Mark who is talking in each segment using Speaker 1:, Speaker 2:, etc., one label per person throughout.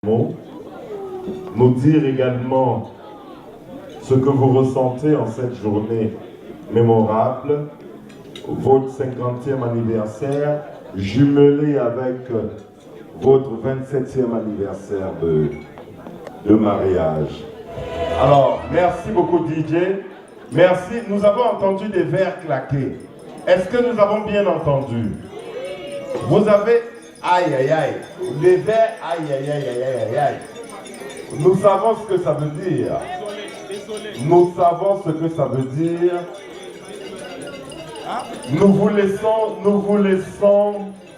Speaker 1: mots, nous dire également ce que vous ressentez en cette journée mémorable, votre 50e anniversaire, jumelé avec votre 27e anniversaire de mariage. Alors, merci beaucoup DJ. Merci. Nous avons entendu des verres claquer. Est-ce que nous avons bien entendu? Vous avez... Aïe, aïe, aïe. Les verres, aïe, aïe, aïe, aïe, aïe, aïe. Nous savons ce que ça veut dire. Nous savons ce que ça veut dire. Nous vous laissons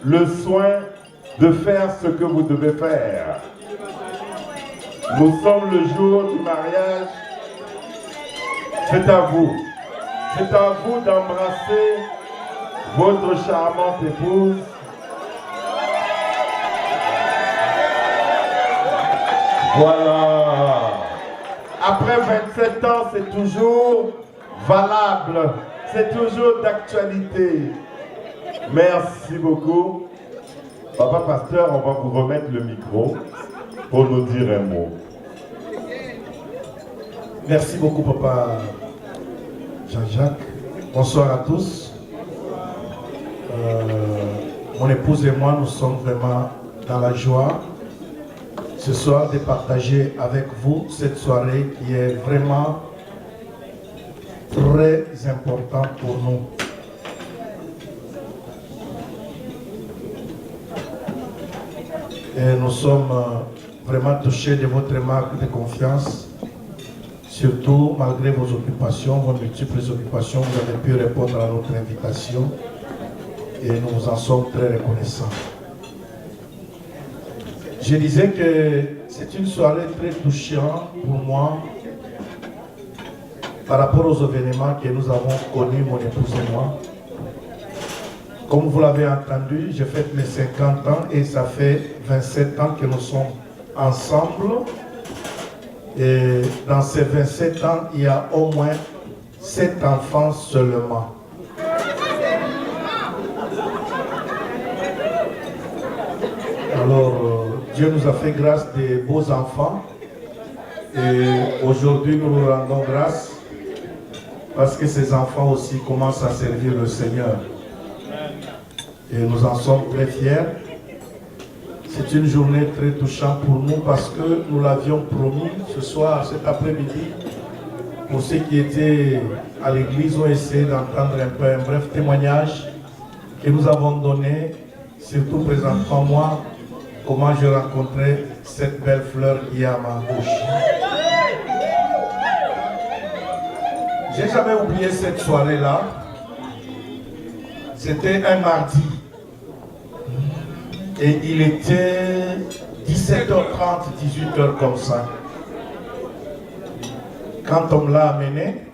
Speaker 1: le soin de faire ce que vous devez faire. Nous sommes le jour du mariage. C'est à vous. C'est à vous d'embrasser votre charmante épouse. Voilà. Après 27 ans, c'est toujours valable. C'est toujours d'actualité. Merci beaucoup. Papa Pasteur, on va vous remettre le micro pour nous dire un mot.
Speaker 2: Merci beaucoup, Papa Jean-Jacques. Bonsoir à tous. Mon épouse et moi, nous sommes vraiment dans la joie ce soir de partager avec vous cette soirée qui est vraiment très importante pour nous. Et nous sommes vraiment touchés de votre marque de confiance. Surtout, malgré vos occupations, vos multiples occupations, vous avez pu répondre à notre invitation et nous vous en sommes très reconnaissants. Je disais que c'est une soirée très touchante pour moi par rapport aux événements que nous avons connus, mon épouse et moi. Comme vous l'avez entendu, j'ai fait mes 50 ans et ça fait 27 ans que nous sommes ensemble. Et dans ces 27 ans, il y a au moins 7 enfants seulement. Alors, Dieu nous a fait grâce des beaux enfants. Et aujourd'hui, nous nous rendons grâce parce que ces enfants aussi commencent à servir le Seigneur. Et nous en sommes très fiers. C'est une journée très touchante pour nous parce que nous l'avions promis ce soir, cet après-midi. Pour ceux qui étaient à l'église ont essayé d'entendre un peu un bref témoignage que nous avons donné, surtout présentement moi, comment j'ai rencontré cette belle fleur qui est à ma bouche. J'ai jamais oublié cette soirée-là. C'était un mardi. Et il était 17h30, 18h comme ça. Quand on me l'a amené,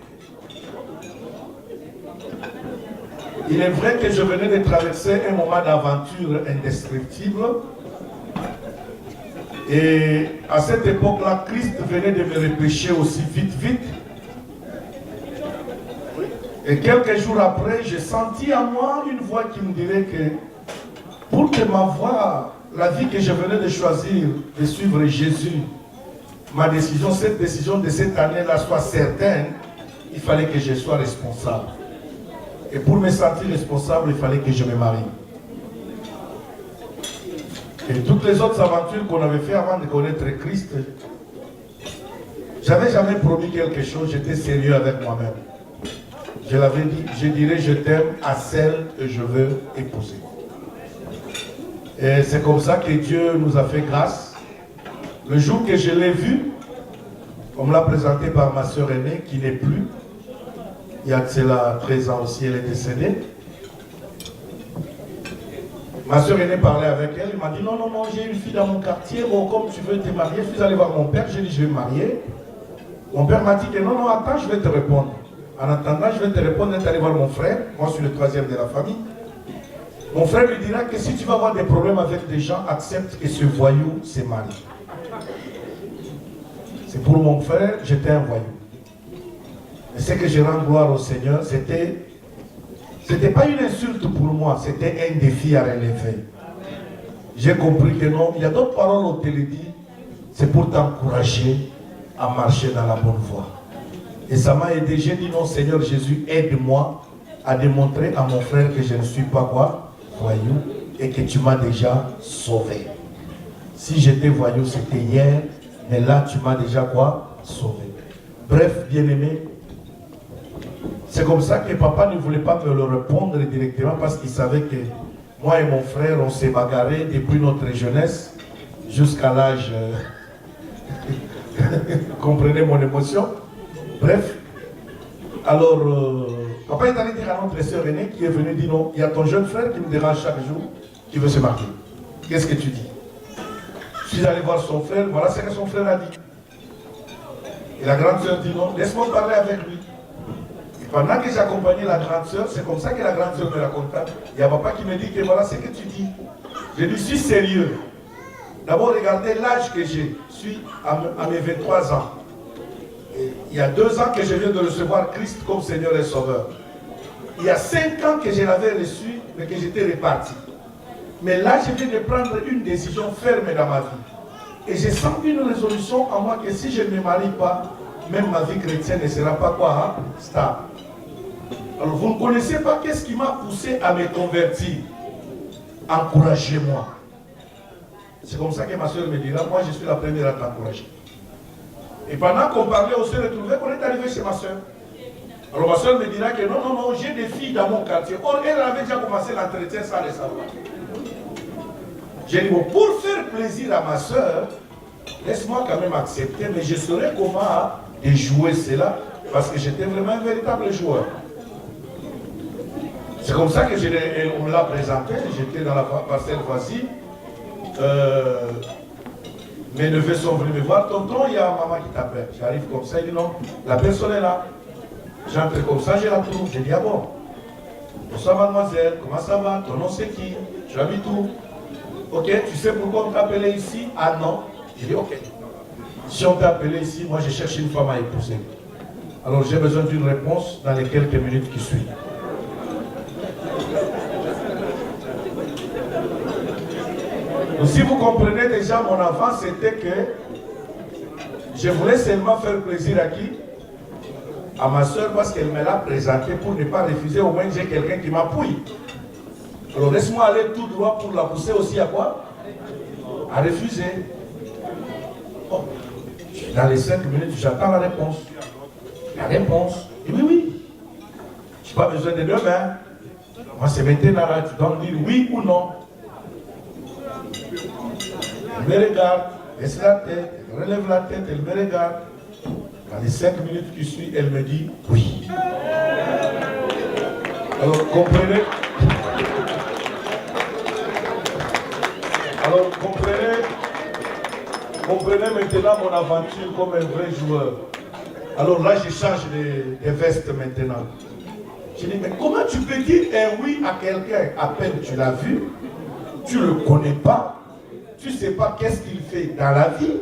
Speaker 2: il est vrai que je venais de traverser un moment d'aventure indescriptible. Et à cette époque-là, Christ venait de me repêcher aussi vite. Et quelques jours après, j'ai senti en moi une voix qui me dirait que pour que ma voie, la vie que je venais de choisir, de suivre Jésus, ma décision, cette décision de cette année-là soit certaine, il fallait que je sois responsable. Et pour me sentir responsable, il fallait que je me marie. Et toutes les autres aventures qu'on avait fait avant de connaître Christ, j'avais jamais promis quelque chose, j'étais sérieux avec moi-même. Je l'avais dit, je dirais je t'aime à celle que je veux épouser. Et c'est comme ça que Dieu nous a fait grâce. Le jour que je l'ai vue, on me l'a présenté par ma soeur aînée qui n'est plus. Il y a de cela 13 ans aussi, elle est décédée. Ma soeur aînée parlait avec elle, elle m'a dit non, j'ai une fille dans mon quartier, bon, comme tu veux te marier, je suis allé voir mon père, j'ai dit je vais me marier. Mon père m'a dit que non, attends, je vais te répondre. En attendant, je vais te répondre, elle est allé voir mon frère, moi je suis le troisième de la famille. Mon frère lui dira que si tu vas avoir des problèmes avec des gens, accepte que ce voyou se marie. C'est pour mon frère, j'étais un voyou. Et ce que je rends gloire au Seigneur, c'était pas une insulte pour moi, c'était un défi à relever. J'ai compris que non, il y a d'autres paroles, on te le dit, c'est pour t'encourager à marcher dans la bonne voie. Et ça m'a aidé. J'ai dit non, Seigneur Jésus, aide-moi à démontrer à mon frère que je ne suis pas quoi? Voyou, et que tu m'as déjà sauvé. Si j'étais voyou, c'était hier, mais là, tu m'as déjà quoi? Sauvé. Bref, bien-aimé, c'est comme ça que papa ne voulait pas me le répondre directement parce qu'il savait que moi et mon frère, on s'est bagarré depuis notre jeunesse jusqu'à l'âge... comprenez mon émotion. Bref, alors, papa est allé dire à notre sœur aînée qui est venue dire non, il y a ton jeune frère qui me dérange chaque jour, qui veut se marier. Qu'est-ce que tu dis? Je suis allé voir son frère, voilà ce que son frère a dit. Et la grande sœur dit non, laisse-moi parler avec lui. Et pendant que j'accompagnais la grande sœur, c'est comme ça que la grande sœur me raconta. Il y a papa qui me dit que voilà ce que tu dis. Je dis, suis sérieux. D'abord, regardez l'âge que j'ai. Je suis à mes 23 ans. Et il y a 2 ans que je viens de recevoir Christ comme Seigneur et Sauveur. Il y a 5 ans que je l'avais reçu, mais que j'étais reparti. Mais là, je viens de prendre une décision ferme dans ma vie. Et j'ai senti une résolution en moi que si je ne me marie pas, même ma vie chrétienne ne sera pas quoi, hein, stable. Alors, vous ne connaissez pas qu'est-ce qui m'a poussé à me convertir. Encouragez-moi. C'est comme ça que ma soeur me dira, moi je suis la première à t'encourager. Et pendant qu'on parlait, on s'est retrouvés, on est arrivé chez ma soeur. Alors ma soeur me dira que non, non, non, j'ai des filles dans mon quartier. Or, elle avait déjà commencé l'entretien sans le savoir. J'ai dit, bon, pour faire plaisir à ma soeur, laisse-moi quand même accepter, mais je saurais comment déjouer cela, parce que j'étais vraiment un véritable joueur. C'est comme ça que on me l'a présenté, j'étais dans la parcelle voisine. Mes neveux sont venus me voir, tonton, il y a maman qui t'appelle. J'arrive comme ça, il dit non, la personne est là. J'entre comme ça, je la trouve. J'ai dit, ah bon, bonsoir mademoiselle, comment ça va? Ton nom c'est qui? Tu habites où? Ok, tu sais pourquoi on t'a appelé ici? Ah non. J'ai dit, ok. Si on t'a appelé ici, moi je cherche une femme à épouser. Alors j'ai besoin d'une réponse dans les quelques minutes qui suivent. Donc, si vous comprenez déjà mon enfant, c'était que je voulais seulement faire plaisir à qui? À ma soeur, parce qu'elle me l'a présenté pour ne pas refuser. Au moins j'ai quelqu'un qui m'appuie. Alors laisse-moi aller tout droit pour la pousser aussi à quoi? À refuser. Oh. Dans les 5 minutes, j'attends la réponse. La réponse. Et oui, oui. Je n'ai pas besoin de 2 mains. Moi, c'est maintenant là, tu dois me dire oui ou non. Elle me regarde, baisse la tête, elle relève la tête, elle me regarde. Dans les 5 minutes qui suivent, elle me dit oui. Alors, comprenez. Alors, comprenez maintenant mon aventure comme un vrai joueur. Alors là, je change de veste maintenant. Je dis, mais comment tu peux dire un oui à quelqu'un? À peine tu l'as vu, tu ne le connais pas, tu ne sais pas qu'est-ce qu'il fait dans la vie,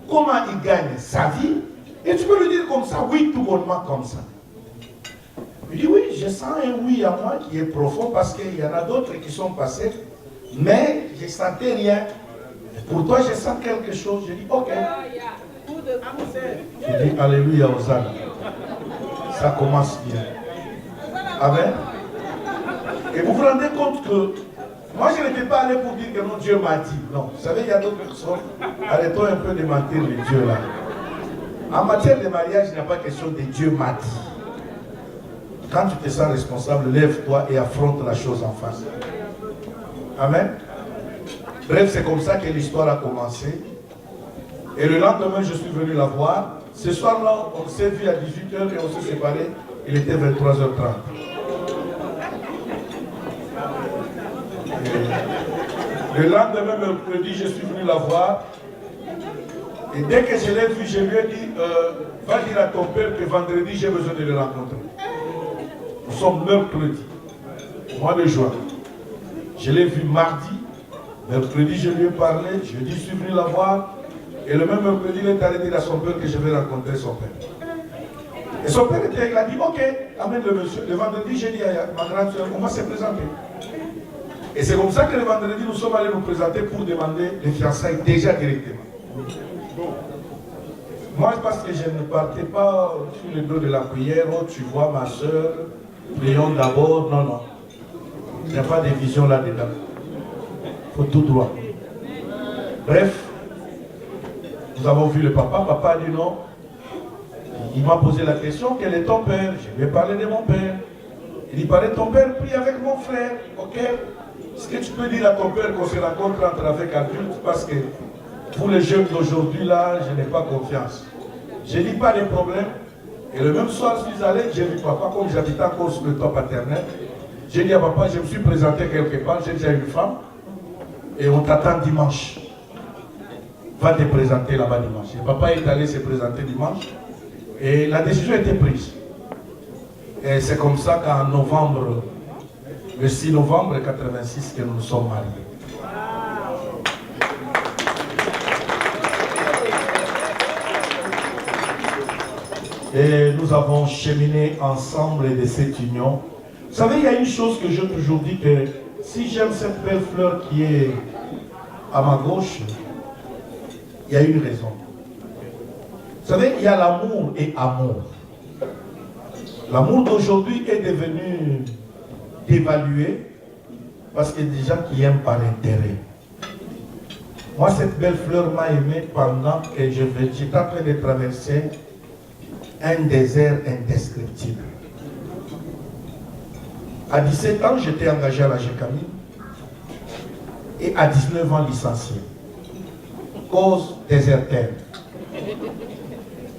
Speaker 2: comment il gagne sa vie, et tu peux lui dire comme ça, oui, tout bonnement comme ça. Il dit, oui, je sens un oui à moi qui est profond parce qu'il y en a d'autres qui sont passés, mais je ne sentais rien. Pour toi, je sens quelque chose. Je dis, ok. Je dis, alléluia, Hosanna. Ça commence bien. Amen. Et vous vous rendez compte que moi, je n'étais pas allé pour dire que non, Dieu m'a dit. Non, vous savez, il y a d'autres personnes. Arrêtons un peu de mentir les dieux là. En matière de mariage, il n'y a pas question de Dieu m'a dit. Quand tu te sens responsable, lève-toi et affronte la chose en face. Amen. Bref, c'est comme ça que l'histoire a commencé. Et le lendemain, je suis venu la voir. Ce soir-là, on s'est vu à 18h et on s'est séparés. Il était 23h30. Le lendemain, mercredi, je suis venu la voir. Et dès que je l'ai vu, je lui ai dit, va dire à ton père que vendredi, j'ai besoin de le rencontrer. Nous sommes mercredi, mois de juin. Je l'ai vu mardi. Mercredi, je lui ai parlé. Jeudi, je suis venu la voir. Et le même mercredi, il est allé dire à son père que je vais rencontrer son père. Et son père il a dit, ok, amène le monsieur. Le vendredi, j'ai dit à ma grande soeur, on va se présenter. Et c'est comme ça que le vendredi, nous sommes allés nous présenter pour demander les fiançailles déjà directement. Moi, parce que je ne partais pas sur le dos de la prière, oh, tu vois ma soeur, prions d'abord. Non, non. Il n'y a pas de vision là-dedans. Il faut tout droit. Bref, nous avons vu le papa. Papa a dit non. Il m'a posé la question, quel est ton père? Je lui ai parlé de mon père. Il dit, paraît ton père prie avec mon frère. Ok? Est-ce que tu peux dire à ton père qu'on se rencontre entre avec adultes? Parce que pour les jeunes d'aujourd'hui, là, je n'ai pas confiance. Je dis pas de problème. Et le même soir, je suis allé, j'ai vu papa, comme j'habitais encore sur le toit paternel. J'ai dit à papa, je me suis présenté quelque part, j'ai déjà une femme. Et on t'attend dimanche. Va te présenter là-bas dimanche. Et papa est allé se présenter dimanche. Et la décision a été prise. Et c'est comme ça qu'en novembre, le 6 novembre 1986, que nous nous sommes mariés. Et nous avons cheminé ensemble de cette union. Vous savez, il y a une chose que j'ai toujours dit, que si j'aime cette belle fleur qui est à ma gauche, il y a une raison. Vous savez, il y a l'amour et amour. L'amour d'aujourd'hui est devenu dévalué parce qu'il y a des gens qui aiment par intérêt. Moi, cette belle fleur m'a aimé pendant que j'étais en train de traverser un désert indescriptible. À 17 ans, j'étais engagé à la GECAMI et à 19 ans licencié. Cause désertaire.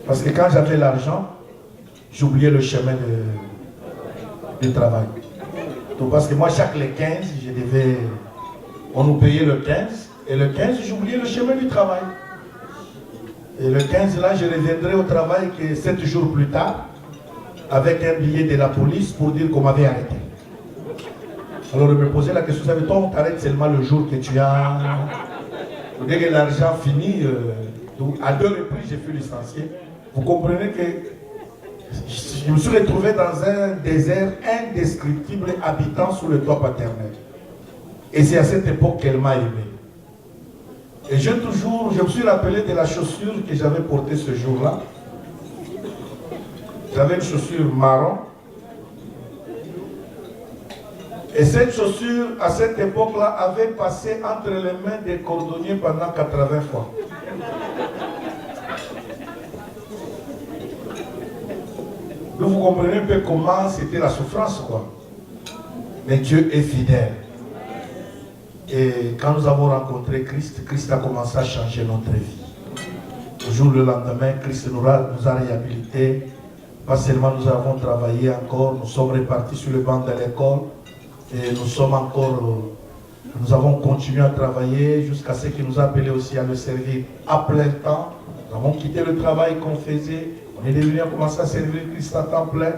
Speaker 2: Parce que quand j'avais l'argent, j'oubliais le chemin de travail. Donc parce que moi, chaque les 15, on nous payait le 15, et le 15, j'oubliais le chemin du travail. Et le 15, là, je reviendrai au travail que 7 jours plus tard, avec un billet de la police pour dire qu'on m'avait arrêté. Alors, je me posais la question, savez, toi, on t'arrête seulement le jour que tu as... Dès que l'argent finit, donc à 2 reprises, j'ai fait licencier. Vous comprenez que je me suis retrouvé dans un désert indescriptible habitant sous le toit paternel. Et c'est à cette époque qu'elle m'a aimé. Et je me suis rappelé de la chaussure que j'avais portée ce jour-là. J'avais une chaussure marron. Et cette chaussure, à cette époque-là, avait passé entre les mains des cordonniers pendant 80 fois. Donc vous comprenez un peu comment c'était la souffrance, quoi. Mais Dieu est fidèle. Et quand nous avons rencontré Christ, Christ a commencé à changer notre vie. Le jour le lendemain, Christ nous a réhabilités. Pas seulement nous avons travaillé encore, nous sommes repartis sur le banc de l'école. Et nous avons continué à travailler jusqu'à ce qu'il nous a appelé aussi à le servir à plein temps. Nous avons quitté le travail qu'on faisait. On est devenu à commencer à servir Christ à temps plein.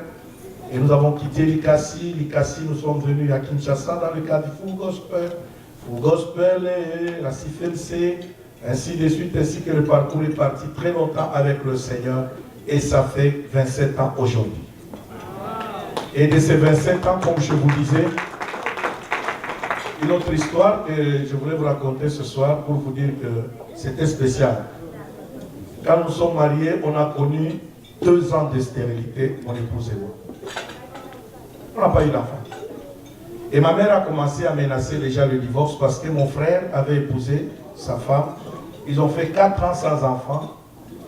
Speaker 2: Et nous avons quitté l'ICASI. L'ICASI, nous sommes venus à Kinshasa dans le cadre du Full Gospel. Full Gospel et la CIFLC, ainsi de suite, ainsi que le parcours est parti très longtemps avec le Seigneur. Et ça fait 27 ans aujourd'hui. Et de ces 27 ans, comme je vous disais, une autre histoire que je voulais vous raconter ce soir pour vous dire que c'était spécial. Quand nous sommes mariés, on a connu 2 ans de stérilité, mon épouse et moi. On n'a pas eu d'enfant. Et ma mère a commencé à menacer déjà le divorce parce que mon frère avait épousé sa femme. Ils ont fait 4 ans sans enfant.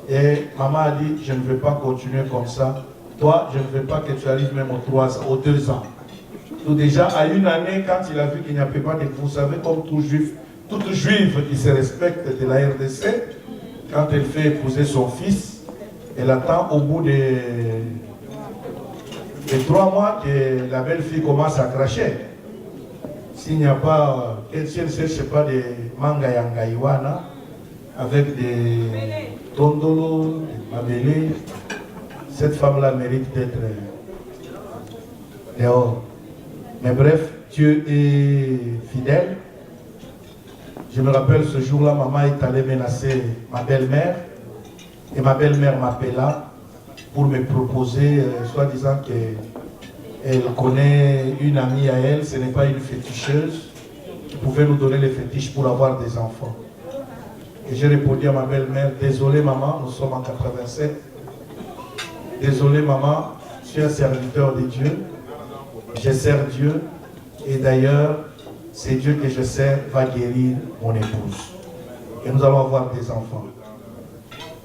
Speaker 2: Et maman a dit, je ne veux pas continuer comme ça. Toi, je ne veux pas que tu arrives même aux 2 ans. Donc déjà, à 1 année, quand il a vu qu'il n'y avait pas de... Vous savez, comme toute juive qui se respecte de la RDC, quand elle fait épouser son fils, elle attend au bout de 3 mois que la belle-fille commence à cracher. S'il n'y a pas, si elle ne cherche pas des manga yangaïwana, avec des tondolo, des mabélés, cette femme-là mérite d'être dehors. Mais bref, Dieu est fidèle. Je me rappelle ce jour-là, maman est allée menacer ma belle-mère. Et ma belle-mère m'appela pour me proposer, soi-disant qu'elle connaît une amie à elle, ce n'est pas une féticheuse, qui pouvait nous donner les fétiches pour avoir des enfants. Et j'ai répondu à ma belle-mère, désolé maman, nous sommes en 87. Désolé maman, je suis un serviteur de Dieu. Je sers Dieu. Et d'ailleurs, c'est Dieu que je sers va guérir mon épouse. Et nous allons avoir des enfants.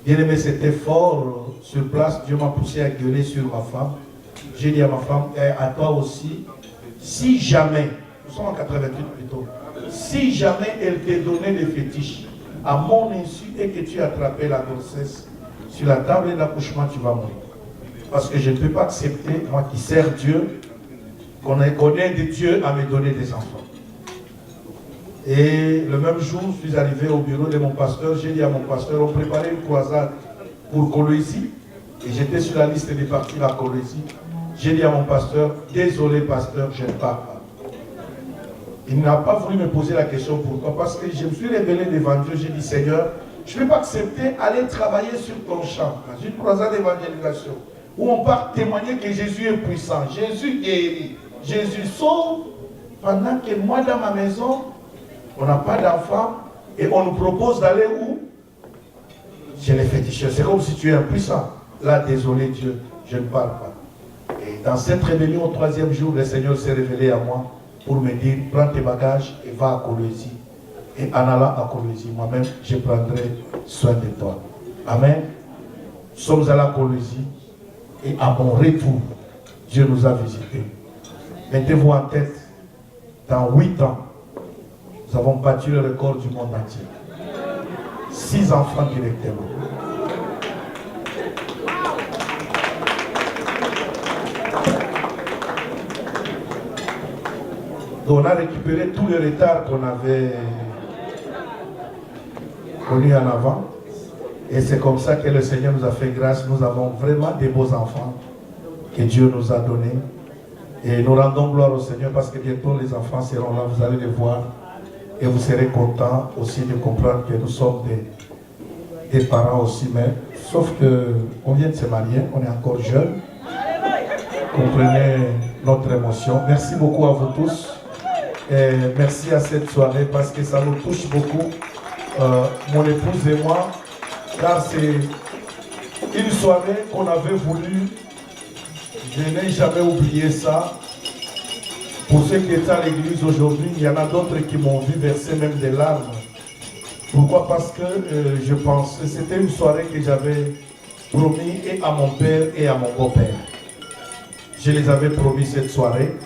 Speaker 2: Bien aimé, c'était fort sur place. Dieu m'a poussé à gueuler sur ma femme. J'ai dit à ma femme, et à toi aussi, si jamais, nous sommes en 88 plutôt, si jamais elle t'ait donné des fétiches à mon insu et que tu attrapais la grossesse sur la table d'accouchement, tu vas mourir. Parce que je ne peux pas accepter, moi qui sers Dieu, qu'on ait des dieux à me donner des enfants. Et le même jour, je suis arrivé au bureau de mon pasteur, j'ai dit à mon pasteur, on préparait une croisade pour Coloésie, et j'étais sur la liste des partis à Coloésie. J'ai dit à mon pasteur, désolé pasteur, je ne pars pas. Il n'a pas voulu me poser la question pourquoi, parce que je me suis révélé devant Dieu, j'ai dit Seigneur, je ne peux pas accepter aller travailler sur ton champ, dans une croisade d'évangélisation, où on part témoigner que Jésus est puissant, Jésus guérit, Jésus sauve, pendant que moi dans ma maison, on n'a pas d'enfant, et on nous propose d'aller où? Chez les féticheurs. C'est comme si tu es impuissant. Là, désolé Dieu, je ne parle pas. Et dans cette rébellion, au 3e jour, le Seigneur s'est révélé à moi pour me dire, prends tes bagages et va à Coloésie. Et en allant à Coloésie, moi-même, je prendrai soin de toi. Amen. Nous sommes allés à Coloésie et à mon retour, Dieu nous a visités. Mettez-vous en tête, dans 8 ans, nous avons battu le record du monde entier. 6 enfants directement. On a récupéré tout le retard qu'on avait connu en avant. Et c'est comme ça que le Seigneur nous a fait grâce. Nous avons vraiment des beaux enfants que Dieu nous a donnés. Et nous rendons gloire au Seigneur parce que bientôt les enfants seront là. Vous allez les voir. Et vous serez contents aussi de comprendre que nous sommes des parents aussi. Mais sauf qu'on vient de se marier. On est encore jeunes. Comprenez notre émotion. Merci beaucoup à vous tous. Et merci à cette soirée parce que ça nous touche beaucoup, mon épouse et moi, car c'est une soirée qu'on avait voulu. Je n'ai jamais oublié ça. Pour ceux qui étaient à l'église aujourd'hui, il y en a d'autres qui m'ont vu verser même des larmes. Pourquoi? Parce que je pense que c'était une soirée que j'avais promis et à mon père et à mon beau-père. Je les avais promis cette soirée.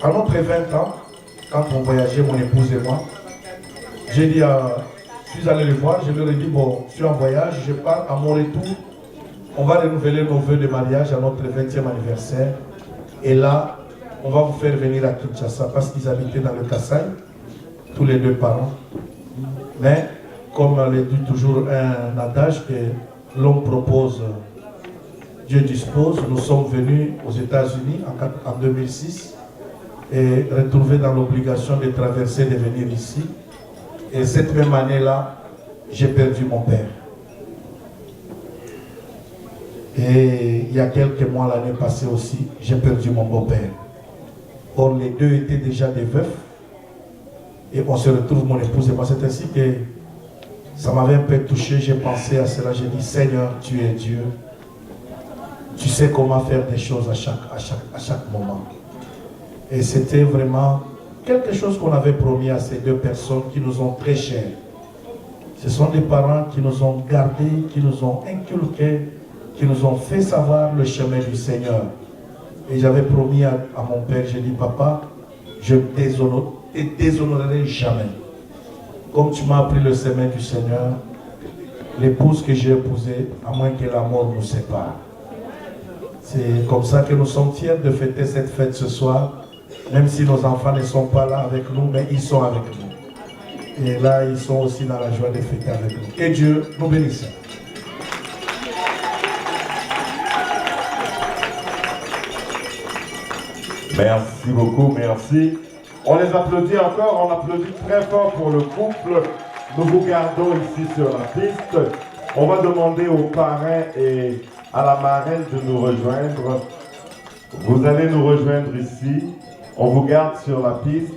Speaker 2: À notre 20 ans, quand on voyageait, mon épouse et moi, j'ai dit, je suis allé le voir, je leur ai dit, bon, je suis en voyage, je pars, à mon retour, on va renouveler nos vœux de mariage à notre 20e anniversaire. Et là, on va vous faire venir à Kinshasa, parce qu'ils habitaient dans le Kassai, tous les 2 parents. Mais, comme le dit toujours un adage que l'homme propose, Dieu dispose, nous sommes venus aux États-Unis en 2006 et retrouvés dans l'obligation de traverser, de venir ici. Et cette même année-là, j'ai perdu mon père. Et il y a quelques mois, l'année passée aussi, j'ai perdu mon beau-père. Or, les 2 étaient déjà des veufs. Et on se retrouve, mon épouse et moi. C'est ainsi que ça m'avait un peu touché. J'ai pensé à cela. J'ai dit, Seigneur, tu es Dieu. Tu sais comment faire des choses à chaque moment. Et c'était vraiment quelque chose qu'on avait promis à ces 2 personnes qui nous ont très chers. Ce sont des parents qui nous ont gardés, qui nous ont inculqués, qui nous ont fait savoir le chemin du Seigneur. Et j'avais promis à mon père, j'ai dit, papa, je ne te déshonorerai jamais. Comme tu m'as appris le chemin du Seigneur, l'épouse que j'ai épousée, à moins que la mort nous sépare. C'est comme ça que nous sommes fiers de fêter cette fête ce soir, même si nos enfants ne sont pas là avec nous, mais ils sont avec nous. Et là, ils sont aussi dans la joie de fêter avec nous. Que Dieu nous bénisse.
Speaker 1: Merci beaucoup, merci. On les applaudit encore, on applaudit très fort pour le couple. Nous vous gardons ici sur la piste. On va demander aux parrains et à la marraine de nous rejoindre. Vous allez nous rejoindre ici. On vous garde sur la piste.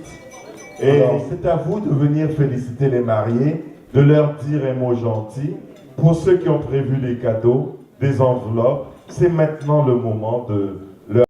Speaker 1: Et c'est à vous de venir féliciter les mariés, de leur dire un mot gentil. Pour ceux qui ont prévu les cadeaux, des enveloppes, c'est maintenant le moment de